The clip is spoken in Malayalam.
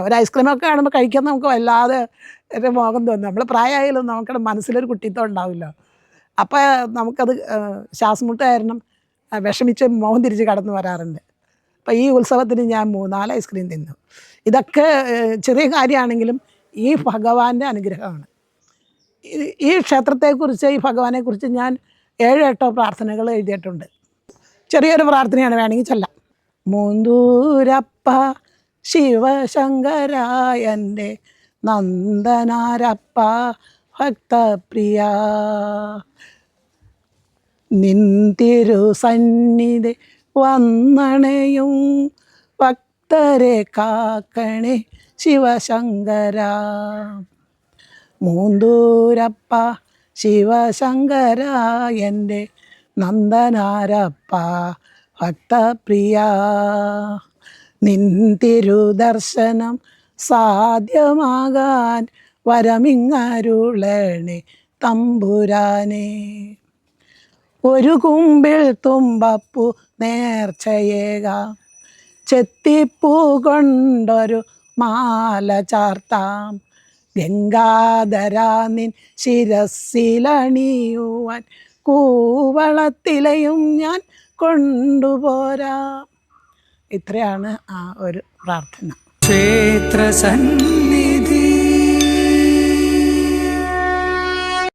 ഒരു ഐസ്ക്രീമൊക്കെ കാണുമ്പോൾ കഴിക്കാൻ നമുക്ക് വല്ലാതെ ഒരു മോഹം തോന്നും. നമ്മൾ പ്രായമായാലും നമുക്കത് മനസ്സിലൊരു കുട്ടിത്തം ഉണ്ടാവില്ല. അപ്പോൾ നമുക്കത് ശ്വാസം മുട്ട് കാരണം വിഷമിച്ച് മോഹം തിരിച്ച് കടന്നു വരാറുണ്ട്. അപ്പോൾ ഈ ഉത്സവത്തിന് ഞാൻ 3-4 ഐസ്ക്രീം തിന്നു. ഇതൊക്കെ ചെറിയ കാര്യമാണെങ്കിലും ഈ ഭഗവാന്റെ അനുഗ്രഹമാണ്. ഈ ക്ഷേത്രത്തെക്കുറിച്ച്, ഈ ഭഗവാനെക്കുറിച്ച് ഞാൻ 7-8 പ്രാർത്ഥനകൾ എഴുതിയിട്ടുണ്ട്. ചെറിയൊരു പ്രാർത്ഥനയാണ്, വേണമെങ്കിൽ ചൊല്ലാം. മൂന്തൂരപ്പ ശിവശങ്കരായൻ്റെ നന്ദനാരപ്പ ഭക്തപ്രിയ, നിൻ തിരുസന്നിധി വന്നണയും ഭക്തരെ കാക്കണേ ശിവശങ്കര. മൂന്തൂരപ്പ ശിവശങ്കരായൻ്റെ നന്ദനാരപ്പ ഭക്തപ്രിയ, നിൻ തിരുദർശനം സാധ്യമാകാൻ വരമിങ്ങരുളണേ തമ്പുരാനെ. ഒരു കുമ്പിൾ തുമ്പപ്പൂ നേർച്ചയേകാം, ചെത്തിപ്പൂ കൊണ്ടൊരു മാല ചാർത്താം, ഗംഗാധരാ നിൻ ശിരസിലണിയുവാൻ കൂവളത്തിലയും ഞാൻ കൊണ്ടുപോരാം. ഇത്രയാണ് ആ ഒരു പ്രാർത്ഥന. ക്ഷേത്ര